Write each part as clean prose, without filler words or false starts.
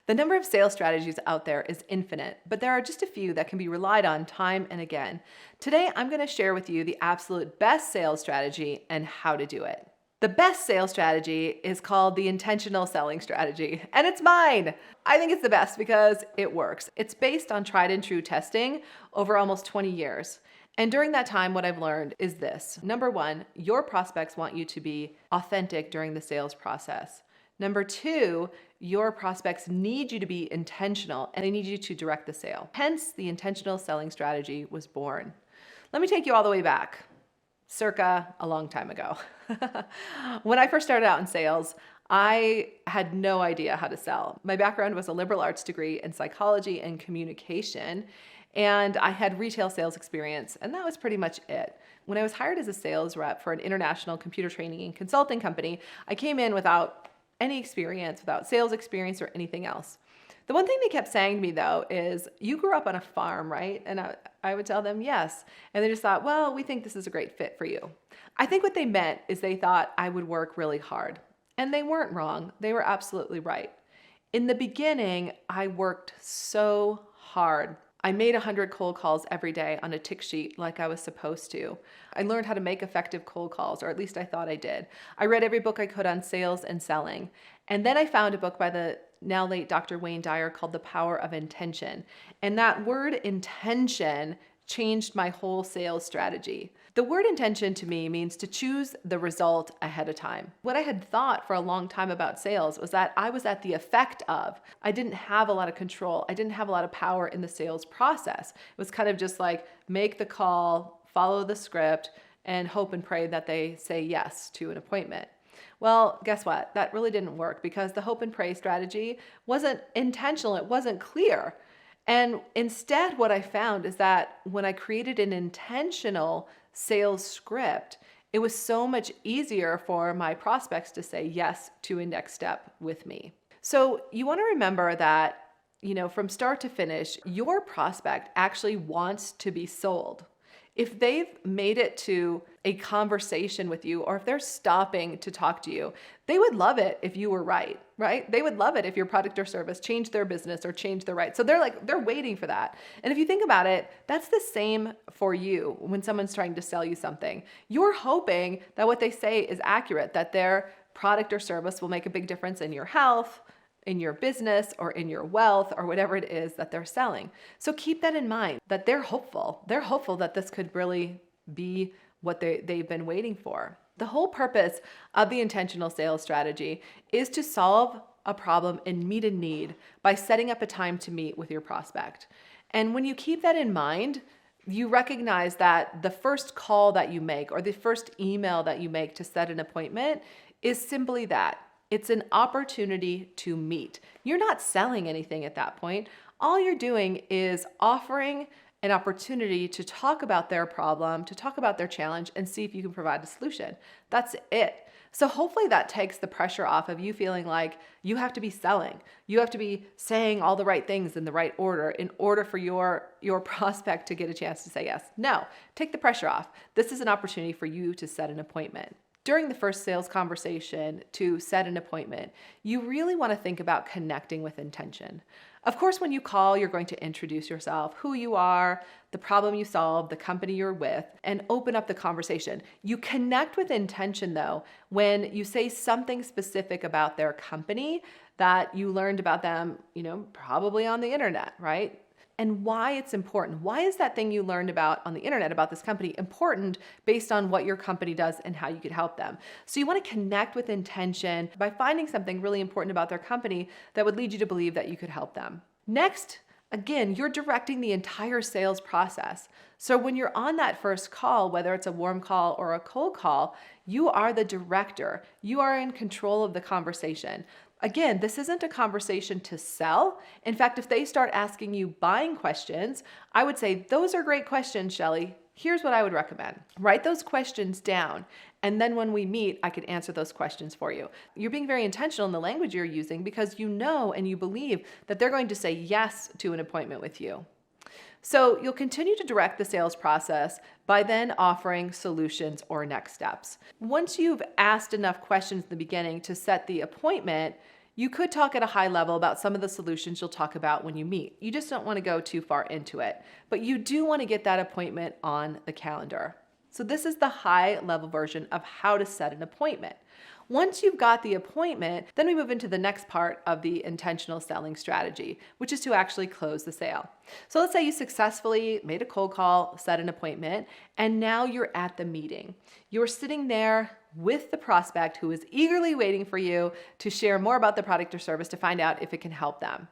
The number of sales strategies out there is infinite, but there are just a few that can be relied on time and again. Today, I'm going to share with you the absolute best sales strategy and how to do it. The best sales strategy is called the intentional selling strategy, and it's mine. I think it's the best because it works. It's based on tried and true testing over almost 20 years. And during that time, what I've learned is this. Number one, your prospects want you to be authentic during the sales process. Number two, your prospects need you to be intentional and they need you to direct the sale. Hence, the intentional selling strategy was born. Let me take you all the way back, circa a long time ago. When I first started out in sales, I had no idea how to sell. My background was a liberal arts degree in psychology and communication, and I had retail sales experience, and that was pretty much it. When I was hired as a sales rep for an international computer training and consulting company, I came in without any experience, without sales experience or anything else. The one thing they kept saying to me though is, you grew up on a farm, right? And I would tell them yes. And they just thought, well, we think this is a great fit for you. I think what they meant is they thought I would work really hard. And they weren't wrong. They were absolutely right. In the beginning, I worked so hard. I made 100 cold calls every day on a tick sheet like I was supposed to. I learned how to make effective cold calls, or at least I thought I did. I read every book I could on sales and selling. And then I found a book by the now late Dr. Wayne Dyer called The Power of Intention. And that word intention changed my whole sales strategy. The word intention to me means to choose the result ahead of time. What I had thought for a long time about sales was that I was at the effect of. I didn't have a lot of control. I didn't have a lot of power in the sales process. It was kind of just like make the call, follow the script, and hope and pray that they say yes to an appointment. Well, guess what? That really didn't work because the hope and pray strategy wasn't intentional. It wasn't clear. And instead, what I found is that when I created an intentional sales script, it was so much easier for my prospects to say yes to a next step with me. So you want to remember that, from start to finish, your prospect actually wants to be sold. If they've made it to a conversation with you, or if they're stopping to talk to you, they would love it if you were right? They would love it if your product or service changed their business or changed their right. So they're waiting for that. And if you think about it, that's the same for you when someone's trying to sell you something. You're hoping that what they say is accurate, that their product or service will make a big difference in your health, in your business, or in your wealth, or whatever it is that they're selling. So keep that in mind, that they're hopeful. They're hopeful that this could really be what they've been waiting for. The whole purpose of the intentional sales strategy is to solve a problem and meet a need by setting up a time to meet with your prospect. And when you keep that in mind, you recognize that the first call that you make or the first email that you make to set an appointment is simply that. It's an opportunity to meet. You're not selling anything at that point. All you're doing is offering an opportunity to talk about their problem, to talk about their challenge, and see if you can provide a solution. That's it. So hopefully that takes the pressure off of you feeling like you have to be selling. You have to be saying all the right things in the right order in order for your prospect to get a chance to say yes. No, take the pressure off. This is an opportunity for you to set an appointment. During the first sales conversation to set an appointment, you really want to think about connecting with intention. Of course, when you call, you're going to introduce yourself, who you are, the problem you solve, the company you're with, and open up the conversation. You connect with intention, though, when you say something specific about their company that you learned about them, probably on the internet, right? And why it's important. Why is that thing you learned about on the internet about this company important based on what your company does and how you could help them? So you want to connect with intention by finding something really important about their company that would lead you to believe that you could help them. Next, again, you're directing the entire sales process. So when you're on that first call, whether it's a warm call or a cold call, you are the director. You are in control of the conversation. Again, this isn't a conversation to sell. In fact, if they start asking you buying questions, I would say, those are great questions, Shelly. Here's what I would recommend. Write those questions down. And then when we meet, I could answer those questions for you. You're being very intentional in the language you're using because you know and you believe that they're going to say yes to an appointment with you. So you'll continue to direct the sales process by then offering solutions or next steps. Once you've asked enough questions in the beginning to set the appointment, You could talk at a high level about some of the solutions you'll talk about when you meet. You just don't want to go too far into it, but you do want to get that appointment on the calendar. So this is the high level version of how to set an appointment. Once you've got the appointment, then we move into the next part of the intentional selling strategy, which is to actually close the sale. So let's say you successfully made a cold call, set an appointment, and now you're at the meeting. You're sitting there with the prospect who is eagerly waiting for you to share more about the product or service to find out if it can help them.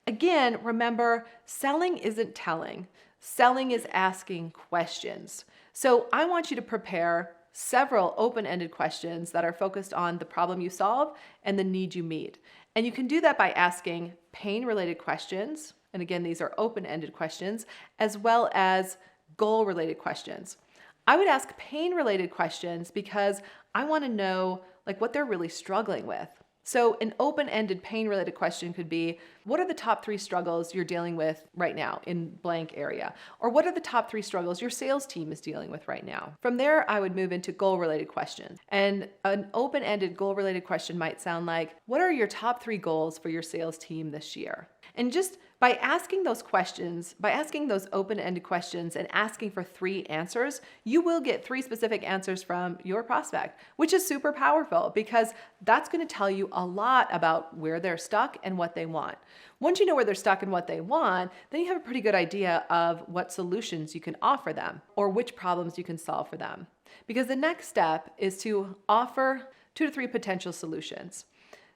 Again, remember, selling isn't telling. Selling is asking questions. So I want you to prepare several open-ended questions that are focused on the problem you solve and the need you meet. And you can do that by asking pain-related questions. And again, these are open-ended questions, as well as goal-related questions. I would ask pain-related questions because I want to know what they're really struggling with. So an open-ended pain-related question could be, what are the top 3 struggles you're dealing with right now in blank area? Or what are the top 3 struggles your sales team is dealing with right now? From there, I would move into goal-related questions. And an open-ended goal-related question might sound like, what are your top 3 goals for your sales team this year? And just by asking those questions, by asking those open-ended questions and asking for 3 answers, you will get 3 specific answers from your prospect, which is super powerful because that's going to tell you a lot about where they're stuck and what they want. Once you know where they're stuck and what they want, then you have a pretty good idea of what solutions you can offer them or which problems you can solve for them. Because the next step is to offer 2 to 3 potential solutions.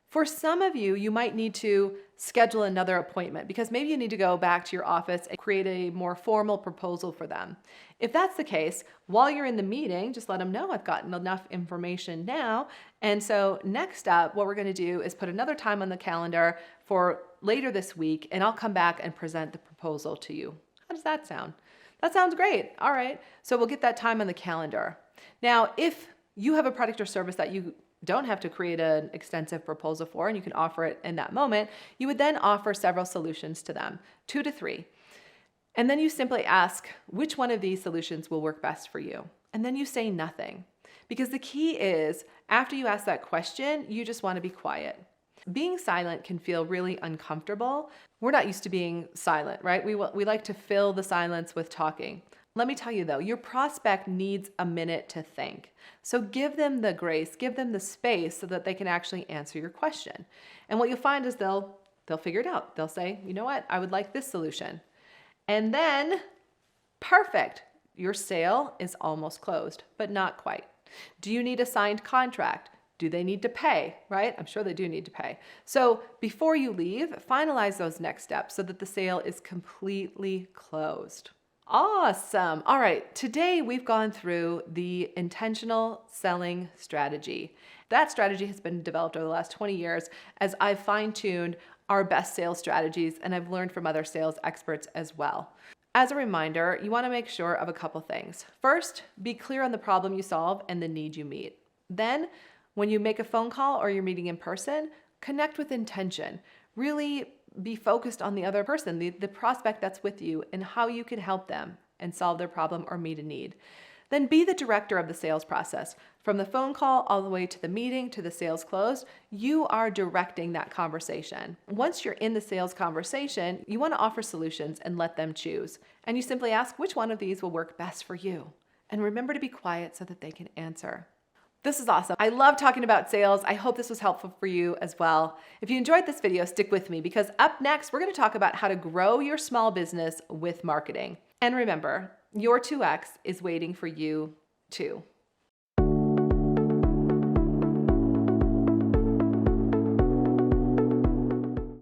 For some of you, you might need to schedule another appointment because maybe you need to go back to your office and create a more formal proposal for them. If that's the case, while you're in the meeting, just let them know I've gotten enough information now. And so next up, what we're going to do is put another time on the calendar for later this week, and I'll come back and present the proposal to you. How does that sound? That sounds great. All right. So we'll get that time on the calendar. Now, if you have a product or service that you don't have to create an extensive proposal for, and you can offer it in that moment, you would then offer several solutions to them, 2 to 3. And then you simply ask which one of these solutions will work best for you. And then you say nothing. Because the key is, after you ask that question, you just want to be quiet. Being silent can feel really uncomfortable. We're not used to being silent, right? We like to fill the silence with talking. Let me tell you though, your prospect needs a minute to think. So give them the grace, give them the space so that they can actually answer your question. And what you'll find is they'll figure it out. They'll say, you know what, I would like this solution. And then, perfect, your sale is almost closed, but not quite. Do you need a signed contract? Do they need to pay, right? I'm sure they do need to pay. So before you leave, finalize those next steps so that the sale is completely closed. Awesome. All right. Today we've gone through the intentional selling strategy. That strategy has been developed over the last 20 years as I've fine-tuned our best sales strategies, and I've learned from other sales experts as well. As a reminder, you want to make sure of a couple things. First, be clear on the problem you solve and the need you meet. Then, when you make a phone call or you're meeting in person, connect with intention. Really be focused on the other person, the prospect that's with you, and how you can help them and solve their problem or meet a need. Then be the director of the sales process. From the phone call all the way to the meeting to the sales close, you are directing that conversation. Once you're in the sales conversation, you want to offer solutions and let them choose. And you simply ask which one of these will work best for you. And remember to be quiet so that they can answer. This is awesome. I love talking about sales. I hope this was helpful for you as well. If you enjoyed this video, stick with me because up next, we're going to talk about how to grow your small business with marketing. And remember, your 2X is waiting for you too.